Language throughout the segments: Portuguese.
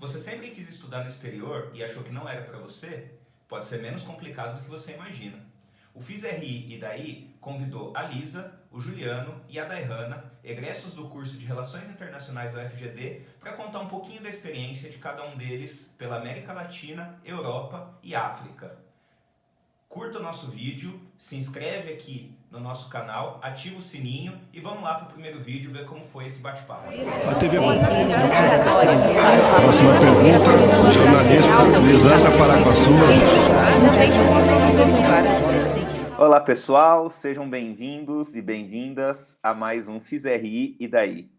Você sempre quis estudar no exterior e achou que não era para você? Pode ser menos complicado do que você imagina. O FIS-RI e daí convidou a Lisa, o Juliano e a Daihana, egressos do curso de Relações Internacionais da UFGD, para contar um pouquinho da experiência de cada um deles pela América Latina, Europa e África. Curta o nosso vídeo, se inscreve aqui no nosso canal, ativa o sininho e vamos lá para o primeiro vídeo ver como foi esse bate-papo. A TV Próxima pergunta, jornalista Lisandra Paraguaçu. Olá pessoal, sejam bem-vindos e bem-vindas a mais um FIS-RI e daí.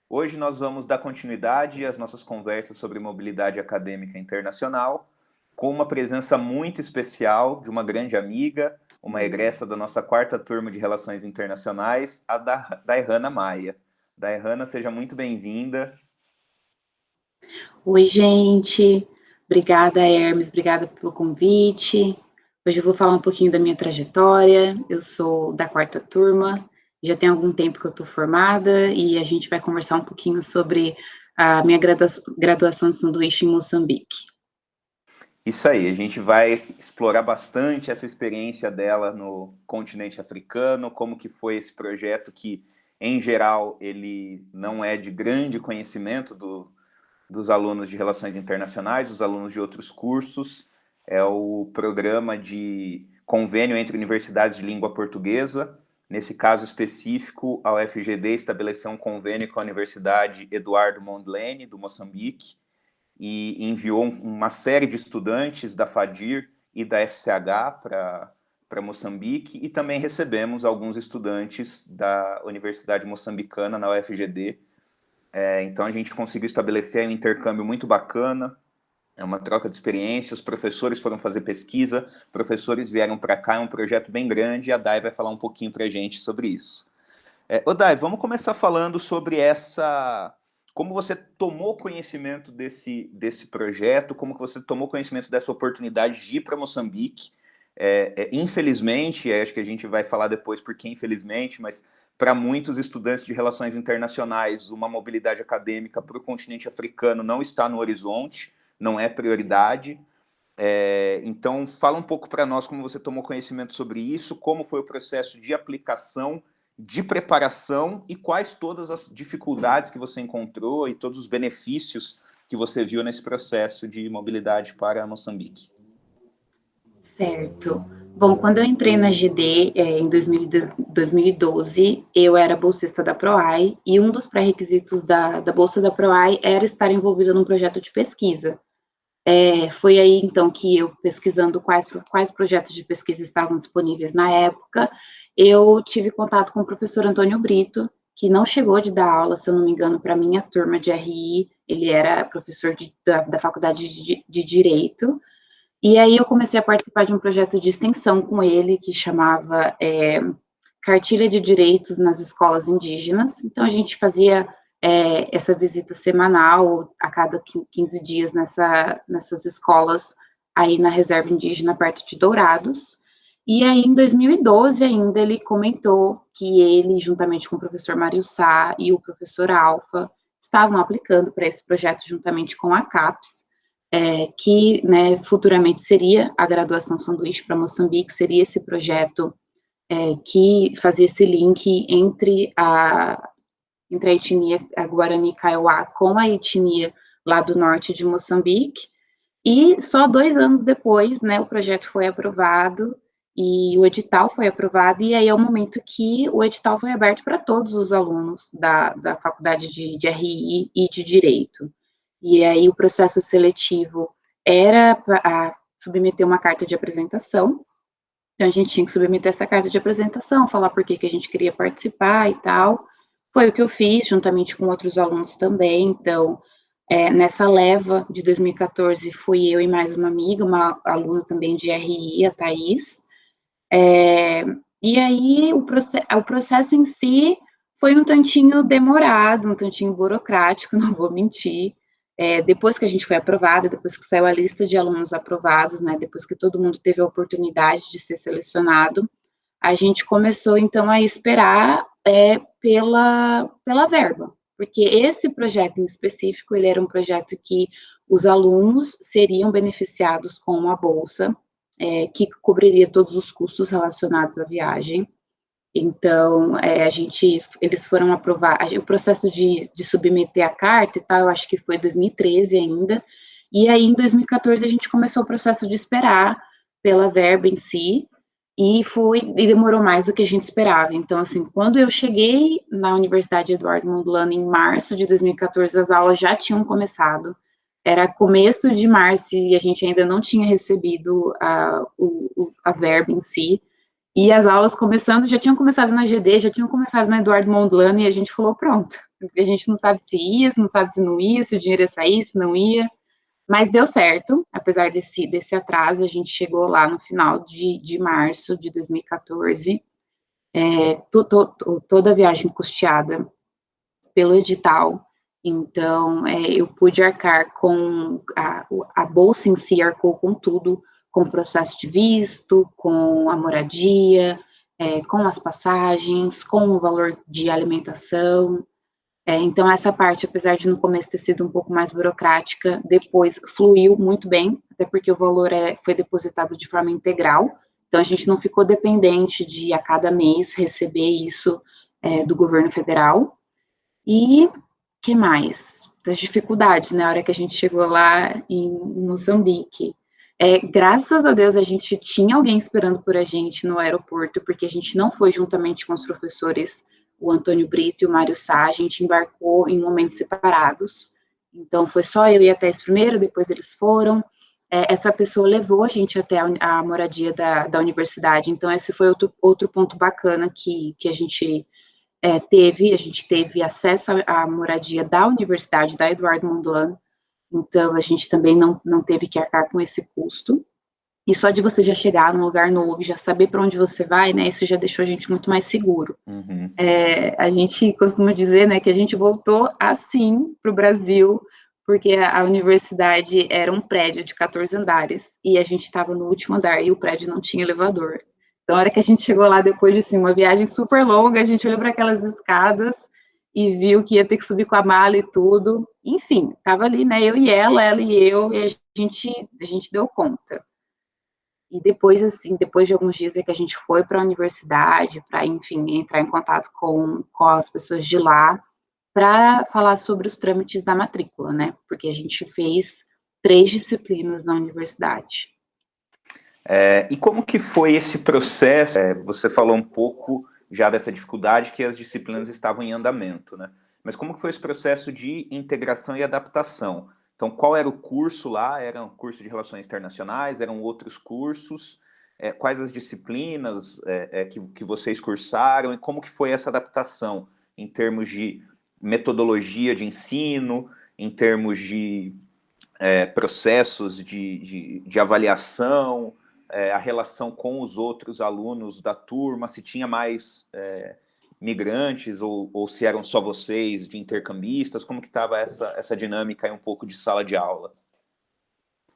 Hoje nós vamos dar continuidade às nossas conversas sobre mobilidade acadêmica internacional, com uma presença muito especial de uma grande amiga, uma egressa da nossa quarta turma de Relações Internacionais, a Daihana Maia. Daihana, seja muito bem-vinda. Oi, gente. Obrigada, Hermes. Obrigada pelo convite. Hoje eu vou falar um pouquinho da minha trajetória. Eu sou da quarta turma, já tem algum tempo que eu estou formada e a gente vai conversar um pouquinho sobre a minha graduação de sanduíche em Moçambique. Isso aí, a gente vai explorar bastante essa experiência dela no continente africano, como que foi esse projeto que, em geral, ele não é de grande conhecimento dos alunos de Relações Internacionais, dos alunos de outros cursos. É o programa de convênio entre universidades de língua portuguesa. Nesse caso específico, a UFGD estabeleceu um convênio com a Universidade Eduardo Mondlane, do Moçambique, e enviou uma série de estudantes da FADIR e da FCH para Moçambique, e também recebemos alguns estudantes da Universidade Moçambicana, na UFGD. Então a gente conseguiu estabelecer um intercâmbio muito bacana, é uma troca de experiências, os professores foram fazer pesquisa, professores vieram para cá, é um projeto bem grande, e a Dai vai falar um pouquinho para a gente sobre isso. Dai, vamos começar falando sobre como você tomou conhecimento desse projeto, como que você tomou conhecimento dessa oportunidade de ir para Moçambique. Infelizmente, acho que a gente vai falar depois porque infelizmente, mas para muitos estudantes de relações internacionais, uma mobilidade acadêmica para o continente africano não está no horizonte, não é prioridade. Então, fala um pouco para nós como você tomou conhecimento sobre isso, como foi o processo de aplicação, de preparação e quais todas as dificuldades que você encontrou e todos os benefícios que você viu nesse processo de mobilidade para Moçambique. Certo. Bom, quando eu entrei na GD em 2012, eu era bolsista da PROAI e um dos pré-requisitos da bolsa da PROAI era estar envolvida num projeto de pesquisa. Foi aí, então, que eu, pesquisando quais projetos de pesquisa estavam disponíveis na época, eu tive contato com o professor Antônio Brito, que não chegou de dar aula, se eu não me engano, para a minha turma de RI, ele era professor da Faculdade de Direito, e aí eu comecei a participar de um projeto de extensão com ele, que chamava Cartilha de Direitos nas Escolas Indígenas. Então, a gente fazia essa visita semanal, a cada 15 dias, nessas escolas, aí na reserva indígena, perto de Dourados. E aí, em 2012 ainda, ele comentou que ele, juntamente com o professor Mário Sá e o professor Alfa, estavam aplicando para esse projeto juntamente com a CAPES, que, né, futuramente seria a graduação sanduíche para Moçambique, seria esse projeto que fazia esse link entre a etnia a Guarani Kaiowá com a etnia lá do norte de Moçambique, e só 2 anos depois, né, o projeto foi aprovado, e o edital foi aprovado, e aí é o momento que o edital foi aberto para todos os alunos da faculdade de RI e de Direito. E aí o processo seletivo era para submeter uma carta de apresentação, então a gente tinha que submeter essa carta de apresentação, falar por que a gente queria participar e tal. Foi o que eu fiz, juntamente com outros alunos também. Então, nessa leva de 2014, fui eu e mais uma amiga, uma aluna também de RI, a Thaís. E aí, o processo em si foi um tantinho demorado, um tantinho burocrático, não vou mentir. Depois que a gente foi aprovada, depois que saiu a lista de alunos aprovados, né, depois que todo mundo teve a oportunidade de ser selecionado, a gente começou, então, a esperar pela verba, porque esse projeto em específico, ele era um projeto que os alunos seriam beneficiados com uma bolsa que cobriria todos os custos relacionados à viagem. Então, eles foram aprovar, o processo de submeter a carta e tal, eu acho que foi 2013 ainda, e aí em 2014 a gente começou o processo de esperar pela verba em si, e demorou mais do que a gente esperava. Então, assim, quando eu cheguei na Universidade Eduardo Mondlane em março de 2014, as aulas já tinham começado, era começo de março e a gente ainda não tinha recebido a verba em si, e as aulas começando, já tinham começado na GD, já tinham começado na Eduardo Mondlane, e a gente falou, pronto, porque a gente não sabe se ia, não sabe se não ia, se o dinheiro ia sair, se não ia, mas deu certo, apesar desse atraso, a gente chegou lá no final de março de 2014, toda a viagem custeada pelo edital, então eu pude arcar com a bolsa em si, arcou com tudo, com o processo de visto, com a moradia, com as passagens, com o valor de alimentação. Então, essa parte, apesar de no começo ter sido um pouco mais burocrática, depois fluiu muito bem, até porque o valor foi depositado de forma integral, então a gente não ficou dependente de, a cada mês, receber isso do governo federal. E que mais? Das dificuldades, na hora que a gente chegou lá em Moçambique. Graças a Deus, a gente tinha alguém esperando por a gente no aeroporto, porque a gente não foi juntamente com os professores, o Antônio Brito e o Mário Sá, a gente embarcou em momentos separados, então foi só eu e a Tess primeiro, depois eles foram, essa pessoa levou a gente até a moradia da universidade, então esse foi outro ponto bacana que a gente a gente teve acesso à moradia da universidade, da Eduardo Mondlane, então a gente também não teve que arcar com esse custo. E só de você já chegar num lugar novo, já saber para onde você vai, né, isso já deixou a gente muito mais seguro. Uhum. A gente costuma dizer, né, que a gente voltou assim para o Brasil, porque a universidade era um prédio de 14 andares, e a gente estava no último andar, e o prédio não tinha elevador. Então, a hora que a gente chegou lá, depois de assim, uma viagem super longa, a gente olhou para aquelas escadas e viu que ia ter que subir com a mala e tudo. Enfim, estava ali, né, eu e ela e eu, e a gente deu conta. E depois, assim, depois de alguns dias é que a gente foi para a universidade, para, enfim, entrar em contato com as pessoas de lá, para falar sobre os trâmites da matrícula, né? Porque a gente fez 3 disciplinas na universidade. E como que foi esse processo? Você falou um pouco já dessa dificuldade que as disciplinas estavam em andamento, né? Mas como que foi esse processo de integração e adaptação? Então, qual era o curso lá? Era um curso de Relações Internacionais? Eram outros cursos? Quais as disciplinas que vocês cursaram? E como que foi essa adaptação em termos de metodologia de ensino, em termos de processos de avaliação, a relação com os outros alunos da turma, se tinha mais migrantes ou se eram só vocês de intercambistas, como que estava essa dinâmica aí um pouco de sala de aula?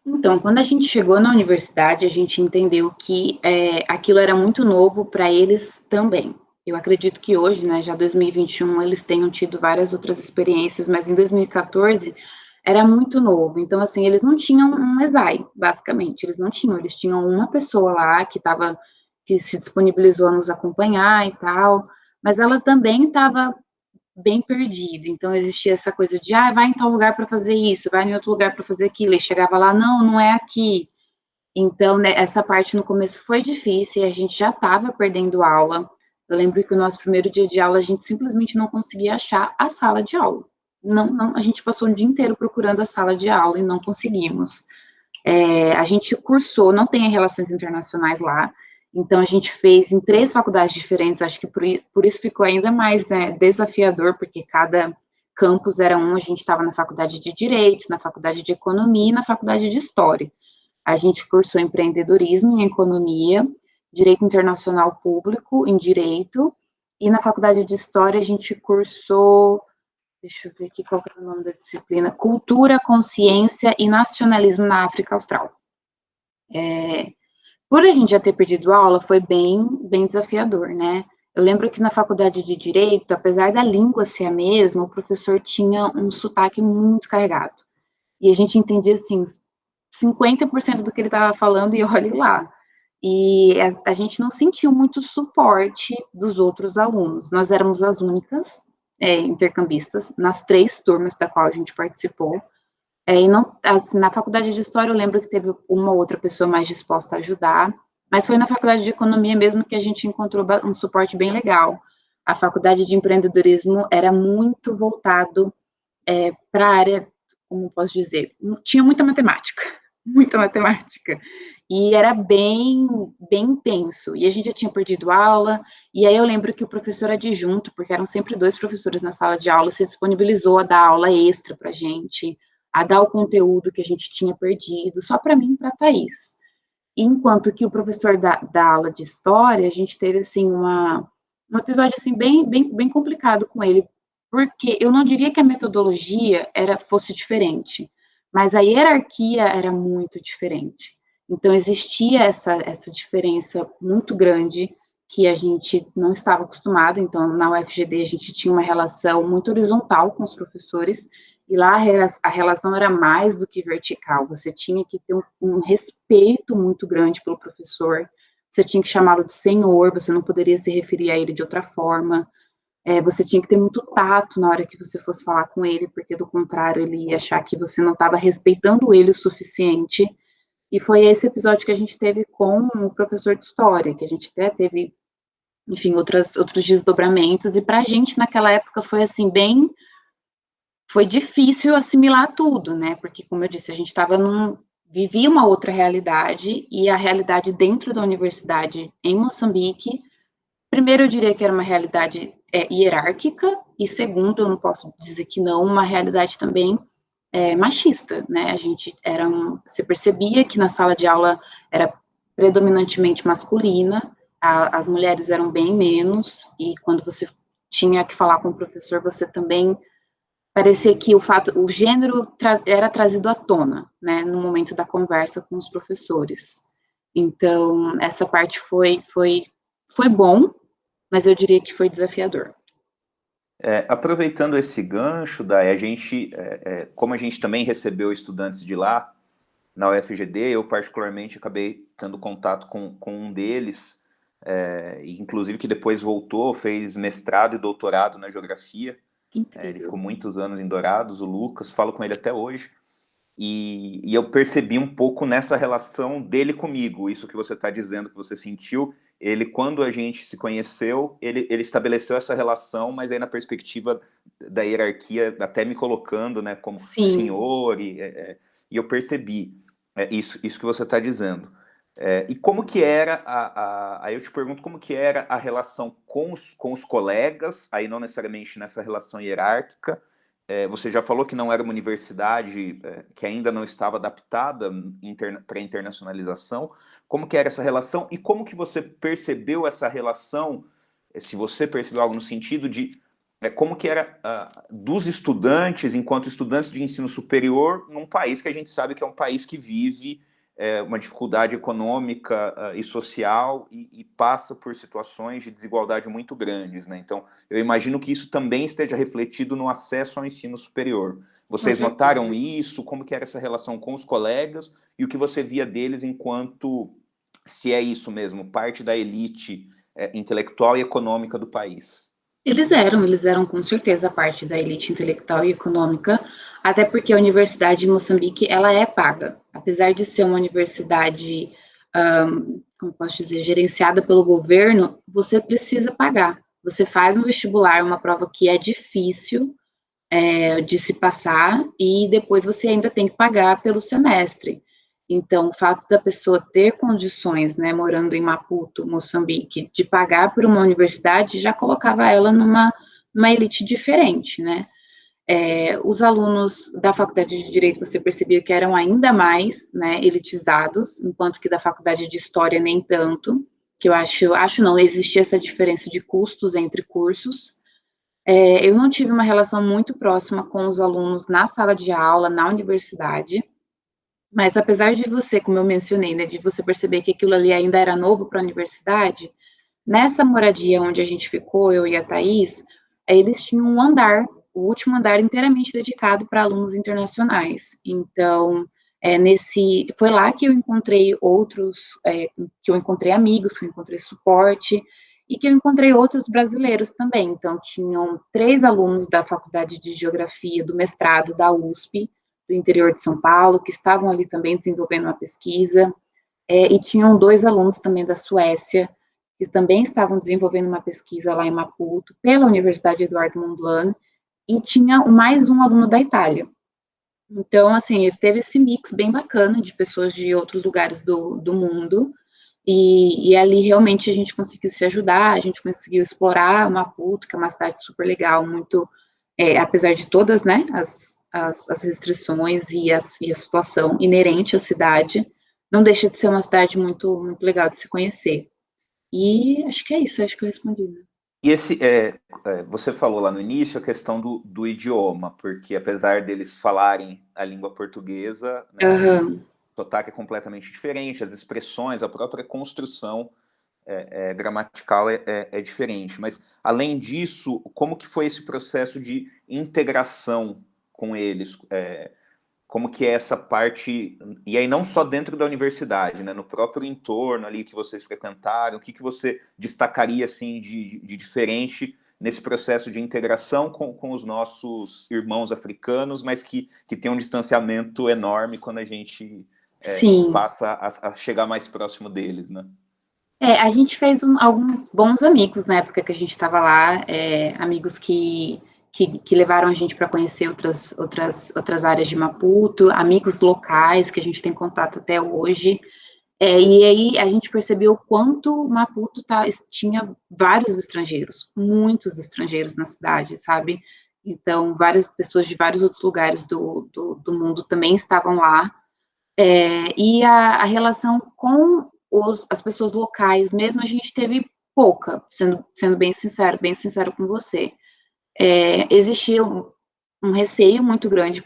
Então, quando a gente chegou na universidade, a gente entendeu que aquilo era muito novo para eles também. Eu acredito que hoje, né, já 2021, eles tenham tido várias outras experiências, mas em 2014 era muito novo. Então, assim, eles não tinham um ESAI, basicamente. Eles tinham uma pessoa lá que se disponibilizou a nos acompanhar e tal, mas ela também estava bem perdida. Então, existia essa coisa de, vai em tal lugar para fazer isso, vai em outro lugar para fazer aquilo. E chegava lá, não é aqui. Então, né, essa parte no começo foi difícil e a gente já estava perdendo aula. Eu lembro que o nosso primeiro dia de aula, a gente simplesmente não conseguia achar a sala de aula. Não, a gente passou o dia inteiro procurando a sala de aula e não conseguimos. A gente cursou, não tem relações internacionais lá, então a gente fez em 3 faculdades diferentes, acho que por isso ficou ainda mais, né, desafiador, porque cada campus era a gente estava na faculdade de Direito, na faculdade de Economia e na faculdade de História. A gente cursou empreendedorismo em Economia, Direito Internacional Público em Direito, e na faculdade de História a gente cursou, deixa eu ver aqui qual é o nome da disciplina, Cultura, Consciência e Nacionalismo na África Austral. Por a gente já ter perdido aula, foi bem desafiador, né? Eu lembro que na faculdade de Direito, apesar da língua ser a mesma, o professor tinha um sotaque muito carregado. e a gente entendia, assim, 50% do que ele estava falando e olhe lá. E a gente não sentiu muito suporte dos outros alunos. Nós éramos as únicas intercambistas nas 3 turmas da qual a gente participou. E não, assim, na faculdade de História eu lembro que teve uma ou outra pessoa mais disposta a ajudar, mas foi na faculdade de Economia mesmo que a gente encontrou um suporte bem legal. A faculdade de Empreendedorismo era muito voltado para a área, como posso dizer, tinha muita matemática, e era bem intenso, e a gente já tinha perdido aula, e aí eu lembro que o professor adjunto, porque eram sempre 2 professores na sala de aula, se disponibilizou a dar aula extra para a gente, a dar o conteúdo que a gente tinha perdido, só para mim e para a Thaís. Enquanto que o professor da aula de História, a gente teve, assim, um episódio, assim, bem complicado com ele, porque eu não diria que a metodologia fosse diferente, mas a hierarquia era muito diferente. Então, existia essa diferença muito grande que a gente não estava acostumado. Então, na UFGD, a gente tinha uma relação muito horizontal com os professores, e lá a relação era mais do que vertical. Você tinha que ter um respeito muito grande pelo professor, você tinha que chamá-lo de senhor, você não poderia se referir a ele de outra forma. Você tinha que ter muito tato na hora que você fosse falar com ele, porque do contrário ele ia achar que você não estava respeitando ele o suficiente. E foi esse episódio que a gente teve com o professor de História, que a gente até teve, enfim, outros desdobramentos, e para a gente naquela época foi assim, foi difícil assimilar tudo, né, porque como eu disse, a gente vivia uma outra realidade, e a realidade dentro da universidade em Moçambique, primeiro eu diria que era uma realidade hierárquica, e segundo, eu não posso dizer que não, uma realidade também machista, né, você percebia que na sala de aula era predominantemente masculina, as mulheres eram bem menos, e quando você tinha que falar com o professor, você também parecia que o gênero era trazido à tona, né, no momento da conversa com os professores. Então, essa parte foi bom, mas eu diria que foi desafiador. Aproveitando esse gancho, Day, como a gente também recebeu estudantes de lá, na UFGD, eu particularmente acabei tendo contato com um deles, inclusive que depois voltou, fez mestrado e doutorado na geografia. Ele ficou muitos anos em Dourados, o Lucas, falo com ele até hoje, e eu percebi um pouco nessa relação dele comigo, isso que você está dizendo, que você sentiu. Ele, quando a gente se conheceu, ele estabeleceu essa relação, mas aí na perspectiva da hierarquia, até me colocando, né, como Sim. senhor, e eu percebi isso que você está dizendo. E como que era, aí eu te pergunto, como que era a relação com os colegas, aí não necessariamente nessa relação hierárquica. Você já falou que não era uma universidade que ainda não estava adaptada para a internacionalização. Como que era essa relação e como que você percebeu essa relação, se você percebeu algo no sentido de como que era dos estudantes, enquanto estudantes de ensino superior, num país que a gente sabe que é um país que vive uma dificuldade econômica e social e passa por situações de desigualdade muito grandes, né? Então, eu imagino que isso também esteja refletido no acesso ao ensino superior. Vocês notaram isso? Como que era essa relação com os colegas e o que você via deles enquanto, se é isso mesmo, parte da elite intelectual e econômica do país? Eles eram com certeza parte da elite intelectual e econômica, até porque a Universidade de Moçambique, ela é paga. Apesar de ser uma universidade, como posso dizer, gerenciada pelo governo, você precisa pagar. Você faz um vestibular, uma prova que é difícil de se passar, e depois você ainda tem que pagar pelo semestre. Então, o fato da pessoa ter condições, né, morando em Maputo, Moçambique, de pagar por uma universidade, já colocava ela numa elite diferente, né? Os alunos da Faculdade de Direito, você percebia que eram ainda mais, né, elitizados, enquanto que da Faculdade de História nem tanto, que eu acho não, existia essa diferença de custos entre cursos. Eu não tive uma relação muito próxima com os alunos na sala de aula, na universidade, mas apesar de você, como eu mencionei, né, de você perceber que aquilo ali ainda era novo para a universidade, nessa moradia onde a gente ficou, eu e a Thaís, eles tinham um andar, o último andar inteiramente dedicado para alunos internacionais. Então, foi lá que eu encontrei que eu encontrei amigos, que eu encontrei suporte, e que eu encontrei outros brasileiros também. Então, tinham 3 alunos da Faculdade de Geografia do mestrado da USP, do interior de São Paulo, que estavam ali também desenvolvendo uma pesquisa, e tinham 2 alunos também da Suécia, que também estavam desenvolvendo uma pesquisa lá em Maputo, pela Universidade Eduardo Mondlane, e tinha mais um aluno da Itália. Então, assim, teve esse mix bem bacana de pessoas de outros lugares do mundo, e ali realmente a gente conseguiu se ajudar, a gente conseguiu explorar Maputo, que é uma cidade super legal, muito, apesar de todas, né, as restrições e a situação inerente à cidade, não deixa de ser uma cidade muito, muito legal de se conhecer. E acho que é isso, acho que eu respondi, né? E você falou lá no início a questão do idioma, porque apesar deles falarem a língua portuguesa, né, Aham. o sotaque é completamente diferente, as expressões, a própria construção gramatical é diferente. Mas, além disso, como que foi esse processo de integração com eles? Como que é essa parte, e aí não só dentro da universidade, né, no próprio entorno ali que vocês frequentaram, o que você destacaria assim de diferente nesse processo de integração com os nossos irmãos africanos, mas que tem um distanciamento enorme quando a gente Sim. passa a chegar mais próximo deles, né? A gente fez alguns bons amigos na época que a gente estava lá, amigos que levaram a gente para conhecer outras áreas de Maputo, amigos locais que a gente tem contato até hoje. E aí a gente percebeu o quanto Maputo tinha vários estrangeiros, muitos estrangeiros na cidade, sabe? Então, várias pessoas de vários outros lugares do mundo também estavam lá. E a relação com as pessoas locais mesmo, a gente teve pouca, sendo bem sincero com você. Existia um receio muito grande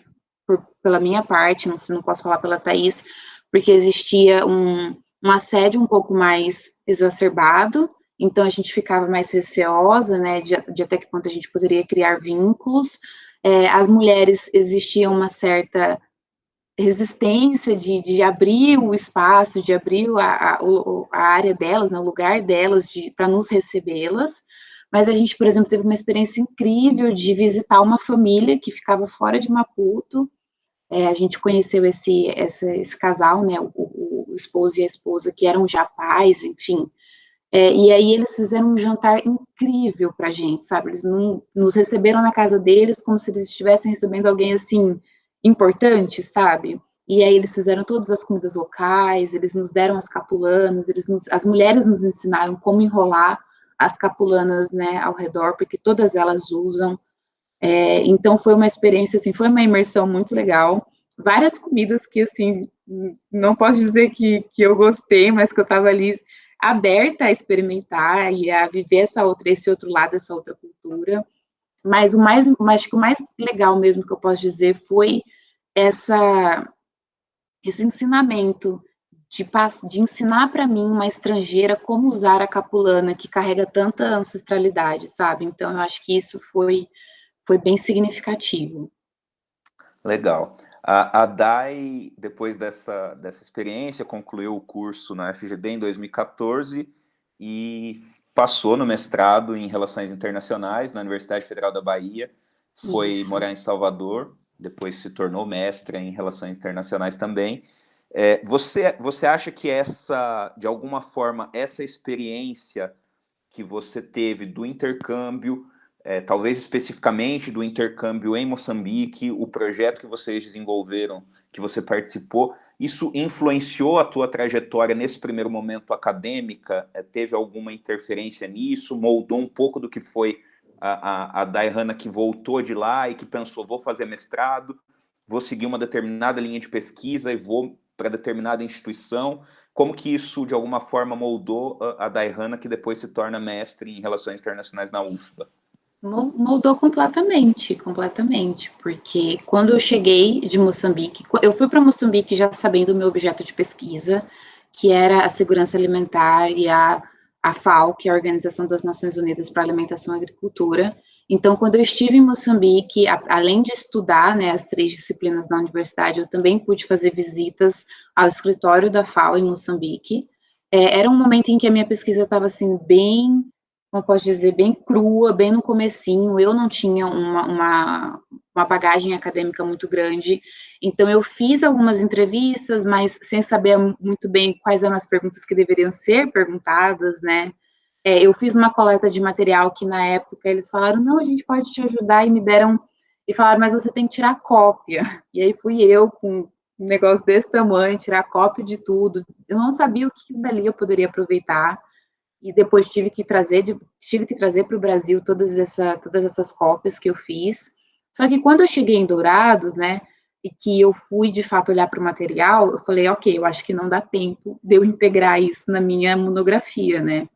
pela minha parte, não posso falar pela Thaís, porque existia um assédio um pouco mais exacerbado, então a gente ficava mais receosa, né, de até que ponto a gente poderia criar vínculos. As mulheres, existia uma certa resistência de abrir o espaço, de abrir a área delas, né, o lugar delas, para nos recebê-las. Mas a gente, por exemplo, teve uma experiência incrível de visitar uma família que ficava fora de Maputo. A gente conheceu esse casal, né, o esposo e a esposa, que eram já pais, enfim. E aí eles fizeram um jantar incrível para a gente, sabe? Eles nos receberam na casa deles como se eles estivessem recebendo alguém, assim, importante, sabe? E aí eles fizeram todas as comidas locais, eles nos deram as capulanas, as mulheres nos ensinaram como enrolar as capulanas, né, ao redor, porque todas elas usam. Então foi uma experiência, assim, foi uma imersão muito legal. Várias comidas que, assim, não posso dizer que eu gostei, mas que eu estava ali aberta a experimentar e a viver esse outro lado, essa outra cultura. Mas acho que o mais legal mesmo que eu posso dizer foi esse ensinamento de ensinar para mim, uma estrangeira, como usar a capulana, que carrega tanta ancestralidade, sabe? Então, eu acho que isso foi bem significativo. Legal. A Dai, depois dessa experiência, concluiu o curso na FGD em 2014 e passou no mestrado em Relações Internacionais na Universidade Federal da Bahia, foi morar em Salvador, depois se tornou mestra em Relações Internacionais também. Você acha que de alguma forma, essa experiência que você teve do intercâmbio, talvez especificamente do intercâmbio em Moçambique, o projeto que vocês desenvolveram, que você participou, isso influenciou a tua trajetória nesse primeiro momento acadêmica? Teve alguma interferência nisso? Moldou um pouco do que foi a Dayhana, que voltou de lá e que pensou, vou fazer mestrado, vou seguir uma determinada linha de pesquisa e vou para determinada instituição? Como que isso, de alguma forma, moldou a Dayhana, que depois se torna mestre em Relações Internacionais na UFBA? Moldou completamente, porque quando eu cheguei de Moçambique, eu fui para Moçambique já sabendo o meu objeto de pesquisa, que era a segurança alimentar e a FAO, que é a Organização das Nações Unidas para a Alimentação e Agricultura, Então, quando eu estive em Moçambique, além de estudar, né, as 3 disciplinas na universidade, eu também pude fazer visitas ao escritório da FAO em Moçambique. Era um momento em que a minha pesquisa estava, assim, bem, como eu posso dizer, bem crua, bem no comecinho. Eu não tinha uma bagagem acadêmica muito grande, então eu fiz algumas entrevistas, mas sem saber muito bem quais eram as perguntas que deveriam ser perguntadas, né? Eu fiz uma coleta de material que na época eles falaram, não, a gente pode te ajudar, e me deram, e falaram, mas você tem que tirar cópia. E aí fui eu com um negócio desse tamanho, tirar cópia de tudo. Eu não sabia o que dali eu poderia aproveitar, e depois tive que trazer para o Brasil todas essas cópias que eu fiz. Só que quando eu cheguei em Dourados, né, e que eu fui de fato olhar para o material, eu falei, ok, eu acho que não dá tempo de eu integrar isso na minha monografia, né?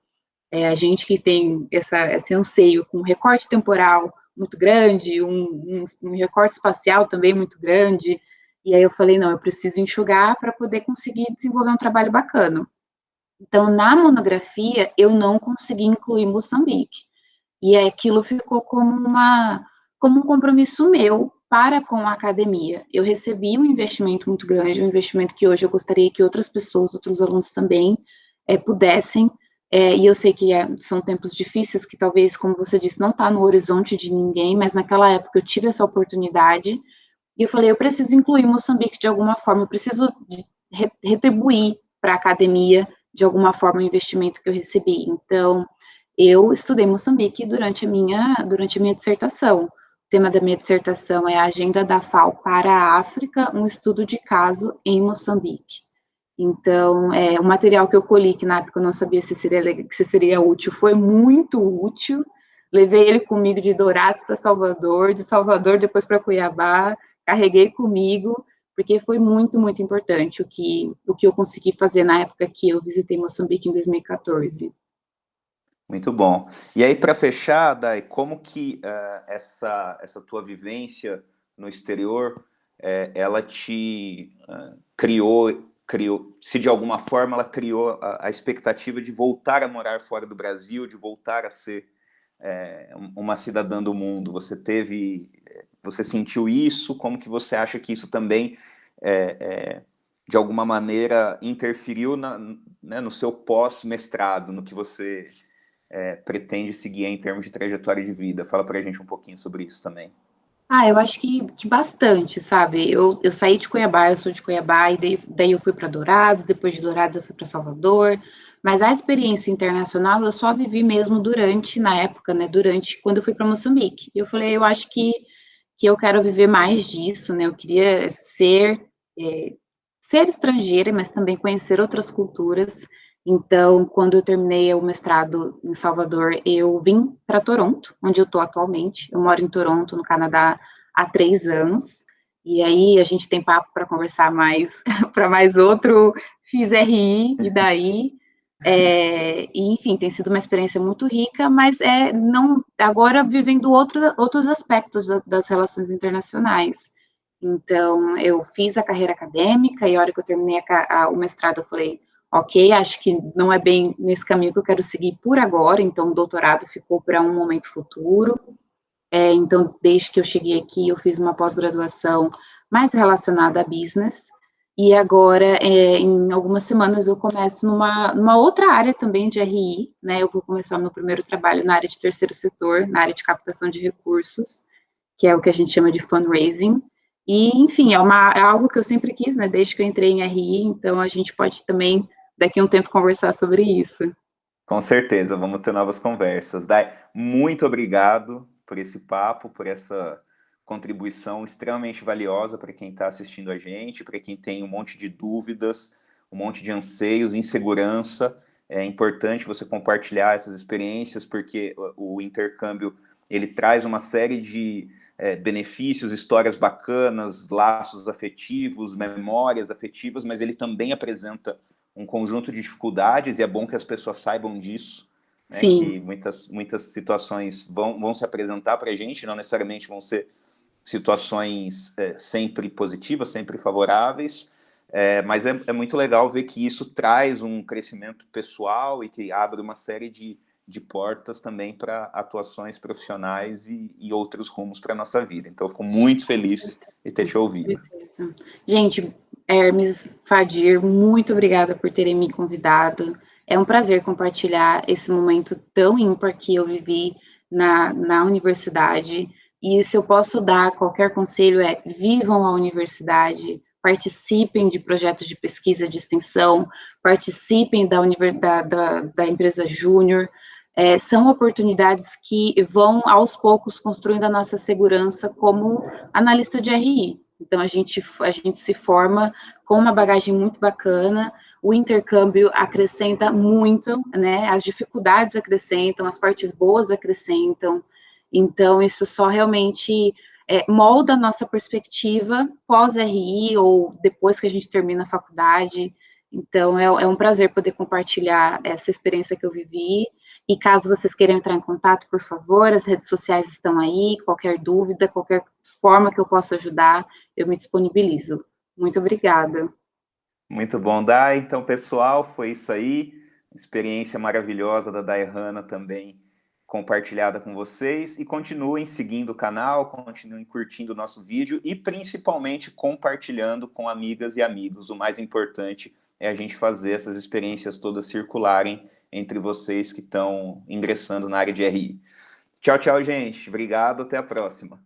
A gente que tem esse anseio com um recorte temporal muito grande, um recorte espacial também muito grande, e aí eu falei, não, eu preciso enxugar para poder conseguir desenvolver um trabalho bacana. Então, na monografia, eu não consegui incluir Moçambique, e aquilo ficou como um compromisso meu para com a academia. Eu recebi um investimento muito grande, um investimento que hoje eu gostaria que outras pessoas, outros alunos também, pudessem, e eu sei que são tempos difíceis, que talvez, como você disse, não está no horizonte de ninguém, mas naquela época eu tive essa oportunidade, e eu falei, eu preciso incluir Moçambique de alguma forma, eu preciso retribuir para a academia, de alguma forma, o investimento que eu recebi. Então, eu estudei Moçambique durante a minha dissertação. O tema da minha dissertação é a Agenda da FAO para a África, um estudo de caso em Moçambique. Então, o material que eu colhi, que na época eu não sabia se seria útil, foi muito útil. Levei ele comigo de Dourados para Salvador, de Salvador depois para Cuiabá, carreguei comigo, porque foi muito, muito importante o que eu consegui fazer na época que eu visitei Moçambique em 2014. Muito bom. E aí, para fechar, Dai, como que essa tua vivência no exterior, ela te criou, se de alguma forma ela criou a expectativa de voltar a morar fora do Brasil, de voltar a ser uma cidadã do mundo? Você sentiu isso? Como que você acha que isso também, de alguma maneira, interferiu né, no seu pós-mestrado, no que você pretende seguir em termos de trajetória de vida? Fala pra gente um pouquinho sobre isso também. Eu acho que bastante, sabe? Eu saí de Cuiabá, eu sou de Cuiabá, e daí eu fui para Dourados, depois de Dourados eu fui para Salvador, mas a experiência internacional eu só vivi mesmo na época, né, durante, quando eu fui para Moçambique. E eu falei, eu acho que eu quero viver mais disso, né? Eu queria ser estrangeira, mas também conhecer outras culturas. Então, quando eu terminei o mestrado em Salvador, eu vim para Toronto, onde eu estou atualmente. Eu moro em Toronto, no Canadá, há 3 anos. E aí a gente tem papo para conversar mais, para mais outro. Fiz RI e daí. E, enfim, tem sido uma experiência muito rica, mas não agora vivendo outros aspectos das relações internacionais. Então, eu fiz a carreira acadêmica e a hora que eu terminei o mestrado, eu falei, ok, acho que não é bem nesse caminho que eu quero seguir por agora, então o doutorado ficou para um momento futuro. Então, desde que eu cheguei aqui, eu fiz uma pós-graduação mais relacionada a business, e agora, em algumas semanas, eu começo numa outra área também de RI, né, eu vou começar o meu primeiro trabalho na área de terceiro setor, na área de captação de recursos, que é o que a gente chama de fundraising, e, enfim, é algo que eu sempre quis, né, desde que eu entrei em RI, então a gente pode também, daqui a um tempo, conversar sobre isso. Com certeza, vamos ter novas conversas. Dai, muito obrigado por esse papo, por essa contribuição extremamente valiosa para quem está assistindo a gente, para quem tem um monte de dúvidas, um monte de anseios, insegurança. É importante você compartilhar essas experiências, porque o intercâmbio ele traz uma série de benefícios, histórias bacanas, laços afetivos, memórias afetivas, mas ele também apresenta um conjunto de dificuldades, e é bom que as pessoas saibam disso, né, que muitas situações vão se apresentar para a gente, não necessariamente vão ser situações sempre positivas, sempre favoráveis, mas é muito legal ver que isso traz um crescimento pessoal e que abre uma série de de portas também para atuações profissionais e outros rumos para a nossa vida. Então, eu fico muito feliz de ter te ouvido. Gente, Hermes, Fadir, muito obrigada por terem me convidado. É um prazer compartilhar esse momento tão ímpar que eu vivi na universidade. E se eu posso dar qualquer conselho vivam a universidade, participem de projetos de pesquisa de extensão, participem da empresa Júnior. São oportunidades que vão, aos poucos, construindo a nossa segurança como analista de RI. Então, a gente se forma com uma bagagem muito bacana, o intercâmbio acrescenta muito, né? As dificuldades acrescentam, as partes boas acrescentam. Então, isso só realmente molda a nossa perspectiva pós-RI ou depois que a gente termina a faculdade. Então, é um prazer poder compartilhar essa experiência que eu vivi. E caso vocês queiram entrar em contato, por favor, as redes sociais estão aí, qualquer dúvida, qualquer forma que eu possa ajudar, eu me disponibilizo. Muito obrigada. Muito bom, Dai. Então, pessoal, foi isso aí. Experiência maravilhosa da Dayhana também compartilhada com vocês. E continuem seguindo o canal, continuem curtindo o nosso vídeo e principalmente compartilhando com amigas e amigos. O mais importante é a gente fazer essas experiências todas circularem entre vocês que estão ingressando na área de RI. Tchau, tchau, gente. Obrigado, até a próxima.